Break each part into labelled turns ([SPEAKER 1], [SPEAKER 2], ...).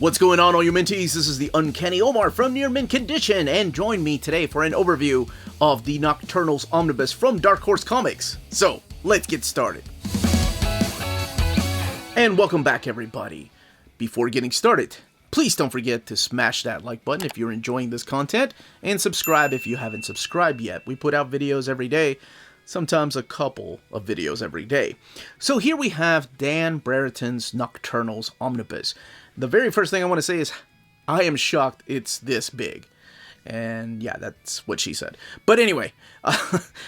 [SPEAKER 1] What's going on, all you Minties? This is the Uncanny Omar from Near Mint Condition, and join me today for an overview of the Nocturnals Omnibus from Dark Horse Comics. So, let's get started. And welcome back, everybody. Before getting started, please don't forget to smash that like button if you're enjoying this content, and subscribe if you haven't subscribed yet. We put out videos every day, sometimes a couple of videos every day. So here we have Dan Brereton's Nocturnals Omnibus. The very first thing I want to say is, I am shocked it's this big. And yeah, that's what she said. But anyway,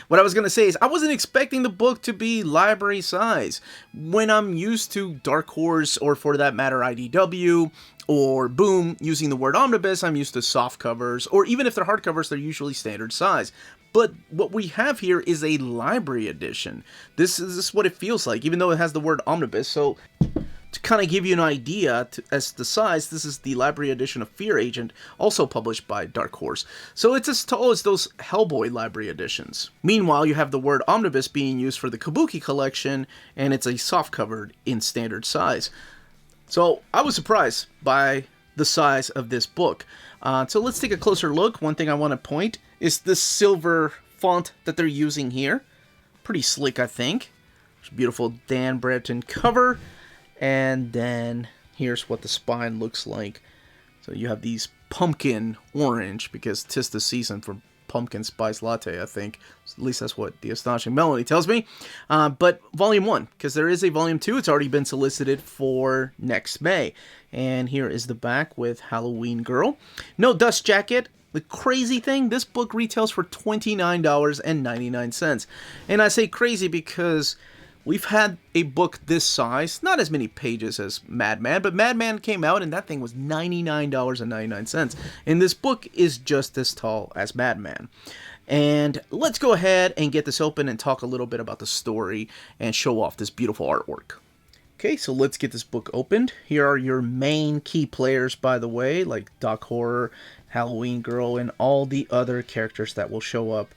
[SPEAKER 1] what I was going to say is, I wasn't expecting the book to be library size. When I'm used to Dark Horse, or for that matter IDW, or Boom, using the word omnibus, I'm used to soft covers, or even if they're hardcovers, they're usually standard size. But what we have here is a library edition. This is what it feels like, even though it has the word omnibus. So to kind of give you an idea as to the size, this is the library edition of Fear Agent, also published by Dark Horse. So it's as tall as those Hellboy library editions. Meanwhile, you have the word omnibus being used for the Kabuki collection, and it's a softcover in standard size. So I was surprised by the size of this book. So let's take a closer look. One thing I want to point is the silver font that they're using here. Pretty slick, I think. There's a beautiful Dan Brereton cover. And then here's what the spine looks like. So you have these pumpkin orange, because 'tis the season for pumpkin spice latte, I think. At least that's what the Astonishing Melody tells me. But volume 1, because there is a volume 2. It's already been solicited for next May. And here is the back with Halloween Girl. No dust jacket. The crazy thing, this book retails for $29.99. And I say crazy because we've had a book this size, not as many pages as Madman, but Madman came out and that thing was $99.99. And this book is just as tall as Madman. And let's go ahead and get this open and talk a little bit about the story and show off this beautiful artwork. Okay, so let's get this book opened. Here are your main key players, by the way, like Doc Horror, Halloween Girl, and all the other characters that will show up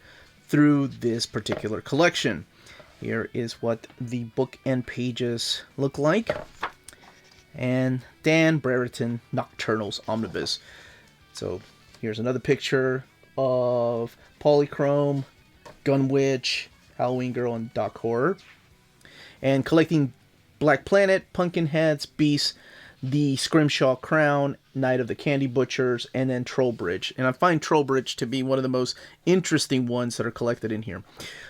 [SPEAKER 1] through this particular collection. Here is what the bookend pages look like. And Dan Brereton, Nocturnals Omnibus. So here's another picture of Polychrome, Gunwitch, Halloween Girl, and Doc Horror. And collecting Black Planet, Pumpkinheads, Beast, the Scrimshaw Crown, Night of the Candy Butchers, and then Trollbridge. And I find Trollbridge to be one of the most interesting ones that are collected in here.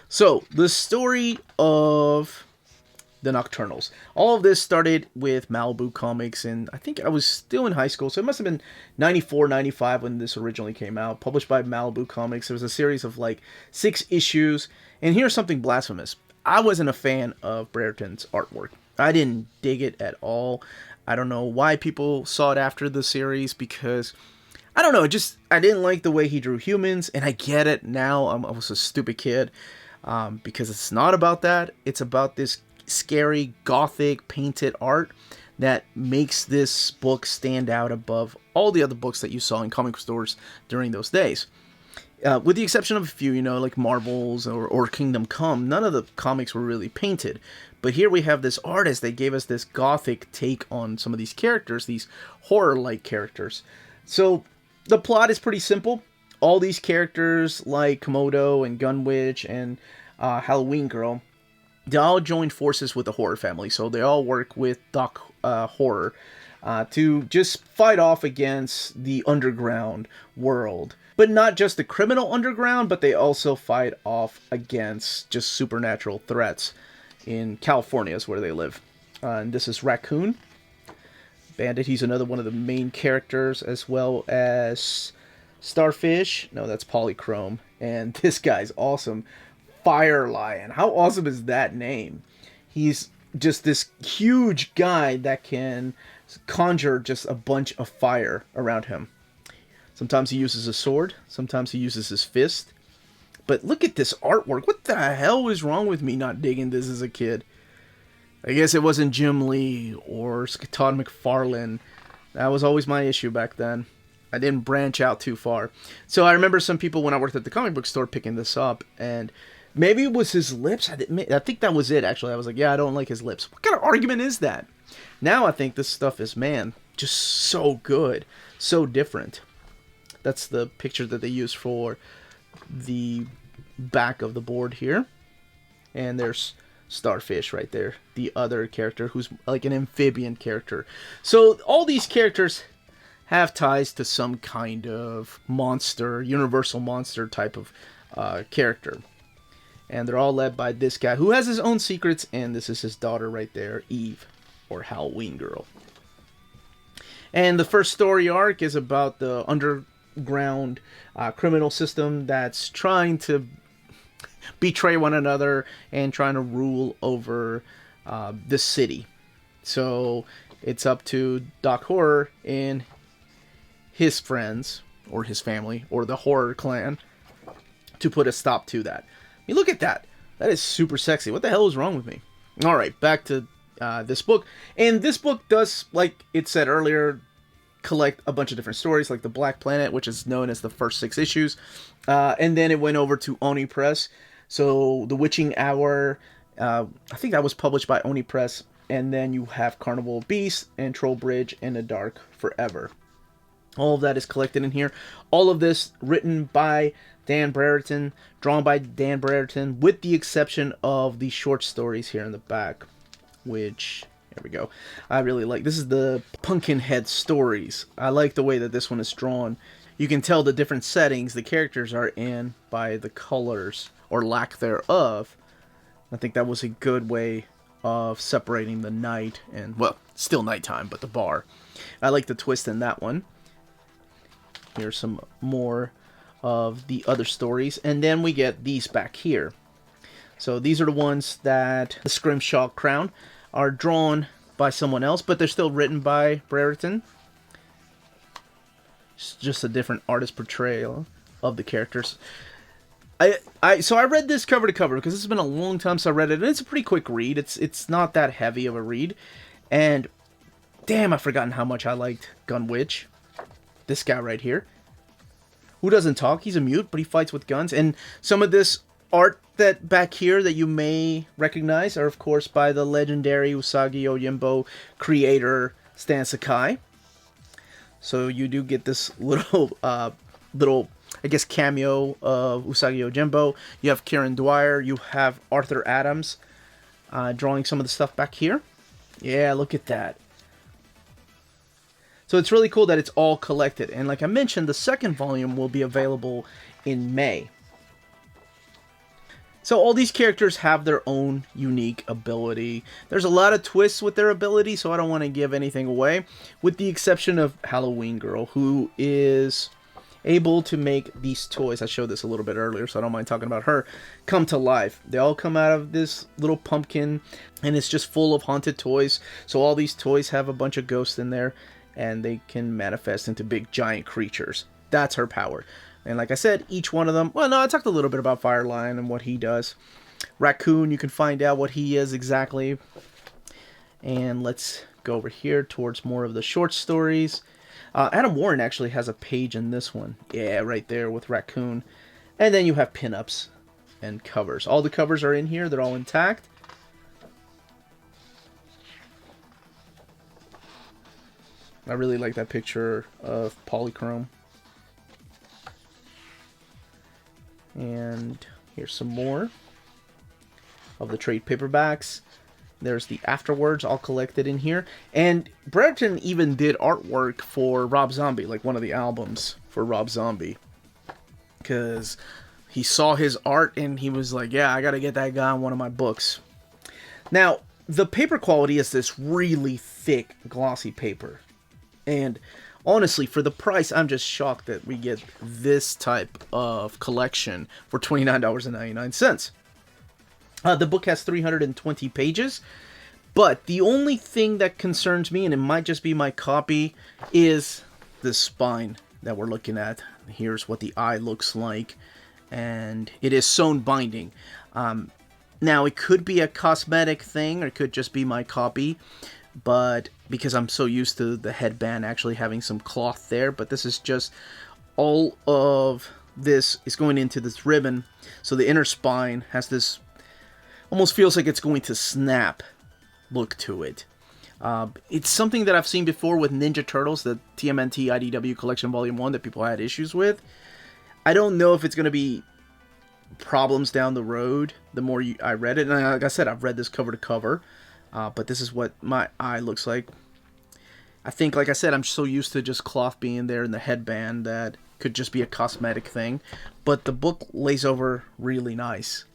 [SPEAKER 1] So, the story of the Nocturnals. All of this started with Malibu Comics, and I think I was still in high school, so it must have been 94, 95 when this originally came out. Published by Malibu Comics. There was a series of like 6 issues, and here's something blasphemous. I wasn't a fan of Brereton's artwork. I didn't dig it at all. I don't know why people sought after the series, because I don't know, I didn't like the way he drew humans, and I get it now. I was a stupid kid, because it's not about that. It's about this scary, gothic, painted art that makes this book stand out above all the other books that you saw in comic stores during those days. With the exception of a few, like Marvels or Kingdom Come, none of the comics were really painted. But here we have this artist that gave us this gothic take on some of these characters, these horror-like characters. So the plot is pretty simple. All these characters like Komodo and Gunwitch and Halloween Girl, they all join forces with the Horror family. So they all work with Doc Horror to just fight off against the underground world. But not just the criminal underground, but they also fight off against just supernatural threats in California is where they live. And this is Raccoon Bandit. He's another one of the main characters, as well as Starfish. No, that's Polychrome. And this guy's awesome. Fire Lion. How awesome is that name? He's just this huge guy that can conjure just a bunch of fire around him. Sometimes he uses a sword. Sometimes he uses his fist. But look at this artwork. What the hell was wrong with me not digging this as a kid? I guess it wasn't Jim Lee or Todd McFarlane. That was always my issue back then. I didn't branch out too far. So I remember some people when I worked at the comic book store picking this up. And maybe it was his lips. I think that was it, actually. I was like, yeah, I don't like his lips. What kind of argument is that? Now I think this stuff is, man, just so good, so different. That's the picture that they use for the back of the board here. And there's Starfish right there, the other character who's like an amphibian character. So all these characters have ties to some kind of monster, universal monster type of character. And they're all led by this guy who has his own secrets, and this is his daughter right there, Eve, or Halloween Girl. And the first story arc is about the underground criminal system that's trying to betray one another and trying to rule over this city. So it's up to Doc Horror and his friends, or his family, or the Horror Clan, to put a stop to that. I mean, look at that. That is super sexy. What the hell is wrong with me? Alright, back to this book. And this book does, like it said earlier, collect a bunch of different stories, like The Black Planet, which is known as the first 6 issues. And then it went over to Oni Press. So The Witching Hour, I think that was published by Oni Press. And then you have Carnival of Beasts and Troll Bridge and The Dark Forever. All of that is collected in here. All of this written by Dan Brereton, drawn by Dan Brereton, with the exception of the short stories here in the back, which, there we go, I really like. This is the Pumpkinhead stories. I like the way that this one is drawn. You can tell the different settings the characters are in by the colors, or lack thereof. I think that was a good way of separating the night and, well, still nighttime, but the bar. I like the twist in that one. Here's some more of the other stories, and then we get these back here. So these are the ones that the Scrimshaw Crown are drawn by someone else, but they're still written by Brereton. It's just a different artist portrayal of the characters. So I read this cover to cover because it's been a long time since I read it, and it's a pretty quick read. It's not that heavy of a read, and damn, I've forgotten how much I liked Gunwitch. This guy right here, who doesn't talk. He's a mute, but he fights with guns. And some of this art that back here that you may recognize are, of course, by the legendary Usagi Yojimbo creator Stan Sakai. So you do get this little, I guess, cameo of Usagi Yojimbo. You have Kieran Dwyer. You have Arthur Adams drawing some of the stuff back here. Yeah, look at that. So it's really cool that it's all collected. And like I mentioned, the second volume will be available in May. So all these characters have their own unique ability. There's a lot of twists with their ability, so I don't want to give anything away. With the exception of Halloween Girl, who is able to make these toys, I showed this a little bit earlier, so I don't mind talking about her, come to life. They all come out of this little pumpkin, and it's just full of haunted toys. So all these toys have a bunch of ghosts in there, and they can manifest into big giant creatures. That's her power. And like I said, each one of them... Well, no, I talked a little bit about Firelion and what he does. Raccoon, you can find out what he is exactly. And let's go over here towards more of the short stories. Adam Warren actually has a page in this one. Yeah, right there with Raccoon. And then you have pinups and covers. All the covers are in here. They're all intact. I really like that picture of Polychrome. And here's some more of the trade paperbacks. There's the afterwards all collected in here. And Brereton even did artwork for Rob Zombie, like one of the albums for Rob Zombie. Because he saw his art and he was like, yeah, I gotta get that guy on one of my books. Now, the paper quality is this really thick, glossy paper. And honestly, for the price, I'm just shocked that we get this type of collection for $29.99. The book has 320 pages, but the only thing that concerns me, and it might just be my copy, is the spine that we're looking at. Here's what the eye looks like, and it is sewn binding. Now, it could be a cosmetic thing, or it could just be my copy, but because I'm so used to the headband actually having some cloth there, but this is just all of this is going into this ribbon, so the inner spine has this, almost feels like it's going to snap look to it. It's something that I've seen before with Ninja Turtles, the TMNT IDW Collection Volume 1 that people had issues with. I don't know if it's going to be problems down the road the more I read it. And like I said, I've read this cover to cover, but this is what my eye looks like. I think, like I said, I'm so used to just cloth being there in the headband that could just be a cosmetic thing. But the book lays over really nice.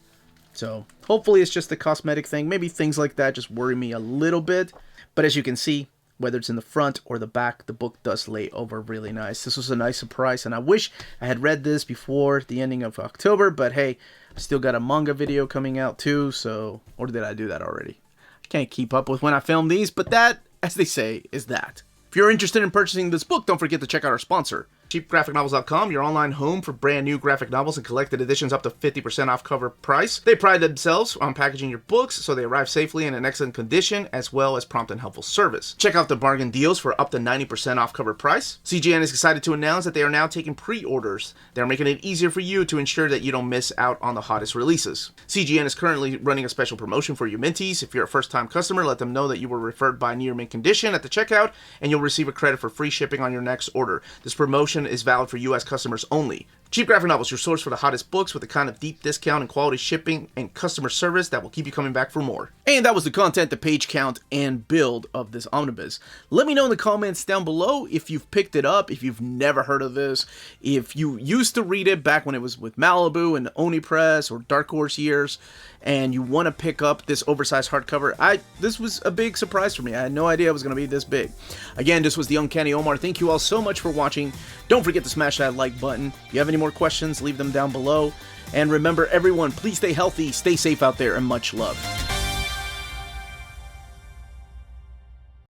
[SPEAKER 1] So hopefully it's just a cosmetic thing. Maybe things like that just worry me a little bit. But as you can see, whether it's in the front or the back, the book does lay over really nice. This was a nice surprise, and I wish I had read this before the ending of October. But hey, I still got a manga video coming out too, so... Or did I do that already? I can't keep up with when I film these, but that, as they say, is that. If you're interested in purchasing this book, don't forget to check out our sponsor, cheapgraphicnovels.com, your online home for brand new graphic novels and collected editions up to 50% off cover price. They pride themselves on packaging your books so they arrive safely and in excellent condition, as well as prompt and helpful service. Check out the bargain deals for up to 90% off cover price. CGN is excited to announce that they are now taking pre-orders. They're making it easier for you to ensure that you don't miss out on the hottest releases. CGN is currently running a special promotion for you Minties. If you're a first-time customer, let them know that you were referred by Near Mint Condition at the checkout, and you'll receive a credit for free shipping on your next order. This promotion is valid for U.S. customers only. Cheap Graphic Novels, your source for the hottest books with the kind of deep discount and quality shipping and customer service that will keep you coming back for more. And that was the content, the page count, and build of this omnibus. Let me know in the comments down below if you've picked it up, if you've never heard of this, if you used to read it back when it was with Malibu and Oni Press or Dark Horse years, and you want to pick up this oversized hardcover. This was a big surprise for me. I had no idea it was going to be this big. Again, this was the Uncanny Omar. Thank you all so much for watching. Don't forget to smash that like button. If you have any more questions, leave them down below. And remember, everyone, please stay healthy, stay safe out there, and much love.